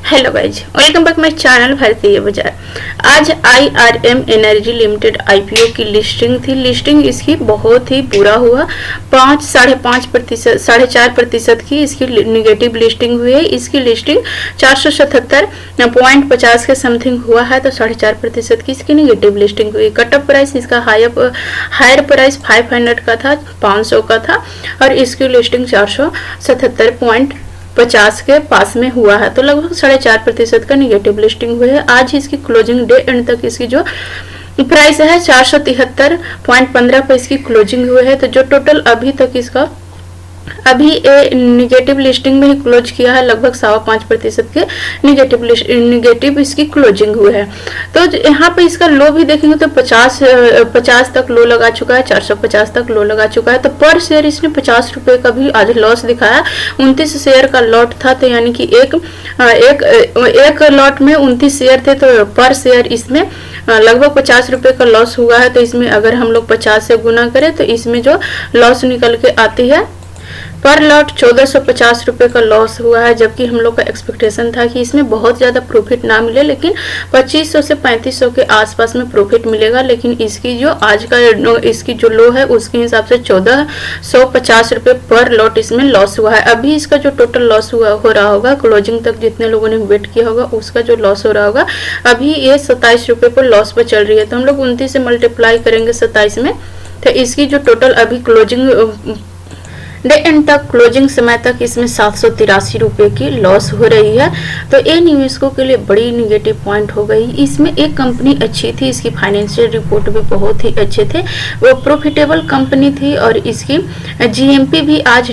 Hello guys, welcome back my channel भारतीय बाजार। आज IRM एनर्जी लिमिटेड आईपीओ की लिस्टिंग थी। लिस्टिंग इसकी बहुत ही बुरा हुआ। 4.5% की इसकी निगेटिव लिस्टिंग हुई है। इसकी लिस्टिंग 477.50 के समथिंग हुआ है, तो 4.5% की इसकी निगेटिव लिस्टिंग हुई। कटअप प्राइस इसका हायर प्राइस 500 का था, 500 का था, और इसकी लिस्टिंग 477.50 के पास में हुआ है, तो लगभग 4.5% का निगेटिव लिस्टिंग हुई है। आज इसकी क्लोजिंग डे एंड तक इसकी जो प्राइस है 473.15 पर इसकी क्लोजिंग हुई है। तो जो टोटल अभी तक इसका निगेटिव लिस्टिंग में ही क्लोज किया है, लगभग 5.25% के निगेटिव इसकी क्लोजिंग हुई है। तो यहाँ पे इसका लो भी देखेंगे तो 50 तक लो लगा चुका है, 450 तक लो लगा चुका है। तो पर शेयर इसने 50 रुपए का भी आज लॉस दिखाया। 29 शेयर का लॉट था, तो यानी कि एक लॉट में 29 शेयर थे, तो पर शेयर इसमें लगभग 50 रुपए का लॉस हुआ है। तो इसमें अगर हम लोग 50 से गुना करें तो इसमें जो लॉस निकल के आती है पर लॉट 1450 रुपए का लॉस हुआ है। जबकि हम लोग का एक्सपेक्टेशन था कि इसमें बहुत ज्यादा प्रॉफिट ना मिले, लेकिन 2500 से 3500 के आसपास में प्रॉफिट मिलेगा। लेकिन इसकी जो आज का इसकी जो लो है उसके हिसाब से 1450 रुपए पर लॉट इसमें लॉस हुआ है। अभी इसका जो टोटल लॉस हो रहा होगा क्लोजिंग तक, जितने लोगों ने वेट किया होगा उसका जो लॉस हो रहा होगा, अभी ये 27 रुपए पर लॉस पर चल रही है। तो हम लोग 29 से मल्टीप्लाई करेंगे 27 में, तो इसकी जो टोटल अभी क्लोजिंग डे एंड तक, क्लोजिंग समय तक इसमें 783 रुपए की लॉस हो रही है। तो ये निवेशकों के लिए बड़ी निगेटिव पॉइंट हो गई। इसमें एक कंपनी अच्छी थी, इसकी फाइनेंशियल रिपोर्ट भी बहुत ही अच्छे थे, वो प्रॉफिटेबल कंपनी थी। और इसकी जीएमपी भी आज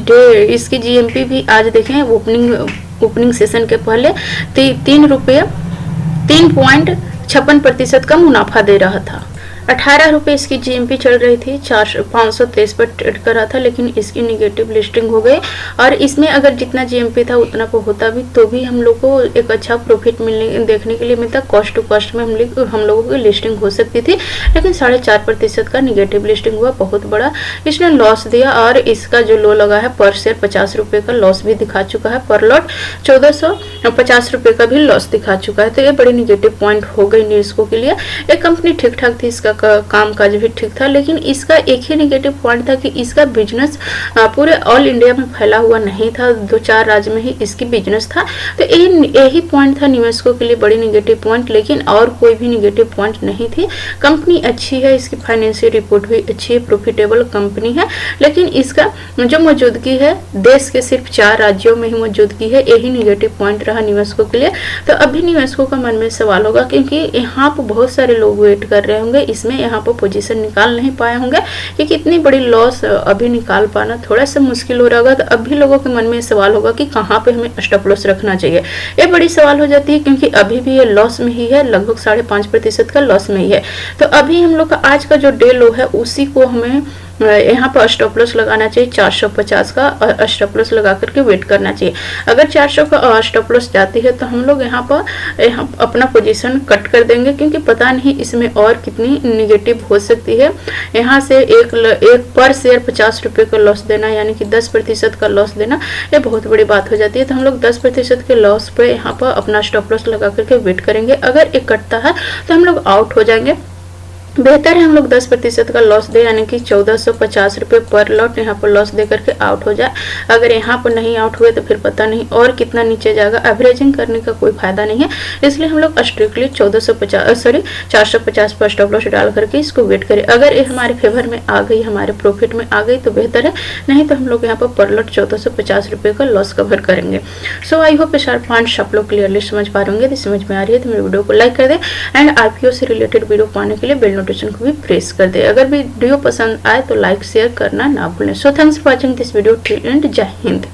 देखें ओपनिंग सेशन के पहले 3.56% का मुनाफा दे रहा था। 18 रुपए इसकी जीएमपी चल रही थी, 523 पर ट्रेड कर रहा था, लेकिन इसकी निगेटिव लिस्टिंग हो गई। और इसमें अगर जितना जीएमपी था उतना को होता भी तो भी हम लोग को एक अच्छा प्रॉफिट देखने के लिए मिलता। कॉस्ट टू कॉस्ट में हम लोगों की लिस्टिंग हो सकती थी, लेकिन 4.5% का निगेटिव लिस्टिंग हुआ, बहुत बड़ा इसने लॉस दिया। और इसका जो लो लगा है पर शेयर 50 रुपए का लॉस भी दिखा चुका है, पर लॉट 1450 रुपए का भी लॉस दिखा चुका है। तो ये बड़ी निगेटिव पॉइंट हो गई निवेशकों के लिए। एक कंपनी ठीक ठाक थी, इसका काम काज भी ठीक था, लेकिन इसका एक ही निगेटिव पॉइंट था कि इसका बिजनेस पूरे ऑल इंडिया में फैला हुआ नहीं था, 2-4 राज्य में ही इसकी बिजनेस था। तो यही पॉइंट था निवेशकों के लिए बड़ी निगेटिव पॉइंट, लेकिन और कोई भी निगेटिव पॉइंट नहीं थी। कंपनी अच्छी है, इसकी फाइनेंशियल रिपोर्ट भी अच्छी है, प्रॉफिटेबल कंपनी है, लेकिन इसका जो मौजूदगी है देश के सिर्फ 4 राज्यों में ही मौजूदगी है, यही निगेटिव पॉइंट रहा निवेशकों के लिए। तो अभी निवेशकों का मन में सवाल होगा, क्योंकि यहाँ पर बहुत सारे लोग वेट कर रहे होंगे, इसमें यहाँ पर पोजीशन निकाल नहीं पाए होंगे, क्योंकि इतनी बड़ी लॉस अभी निकाल पाना थोड़ा सा मुश्किल हो रहा होगा। तो अभी लोगों के मन में सवाल होगा कि कहाँ पे हमें स्टॉप लॉस रखना चाहिए। ये बड़ी सवाल हो जाती है, क्योंकि अभी भी ये लॉस में ही है, लगभग 5.5% का लॉस में ही है। तो अभी हम लोग का आज का जो डे लो है उसी को हमें यहाँ पर स्टॉप लॉस लगाना चाहिए। 450 का स्टॉप लॉस लगा करके वेट करना चाहिए। अगर 400 का स्टॉप लॉस जाती है तो हम लोग यहाँ अपना पोजीशन कट कर देंगे, क्योंकि पता नहीं इसमें और कितनी निगेटिव हो सकती है। यहाँ से एक पर शेयर 50 रुपए का लॉस देना, यानी कि 10% का लॉस देना, ये बहुत बड़ी बात हो जाती है। तो हम लोग 10% के लॉस पे यहाँ पर अपना स्टॉप लॉस लगा करके वेट करेंगे। अगर ये कटता है तो हम लोग आउट हो जाएंगे। बेहतर है हम लोग 10% का लॉस दे, यानी कि 1450 रुपए पर लॉट यहाँ पर लॉस दे करके आउट हो जाए। अगर यहाँ पर नहीं आउट हुए तो फिर पता नहीं और कितना नीचे जाएगा। एवरेजिंग करने का कोई फायदा नहीं है, इसलिए हम लोग स्ट्रिक्टली 450 पर स्टॉप लॉस डाल करके इसको वेट करें। अगर ये हमारे फेवर में आ गई, हमारे प्रॉफिट में आ गई तो बेहतर है, नहीं तो हम लोग यहाँ पर लॉट 1450 रुपए का लॉस कवर करेंगे। सो आई होप ये पॉइंट्स आप लोग क्लियरली समझ पा रहे होंगे। समझ में आ रही है तो मेरे वीडियो को लाइक कर दे, एंड आईपीओ से रिलेटेड वीडियो पाने के लिए बेल नोटिफिकेशन को भी प्रेस कर दे। अगर वीडियो पसंद आए तो लाइक शेयर करना ना भूलें। So thanks for watching this video till and. जय हिंद।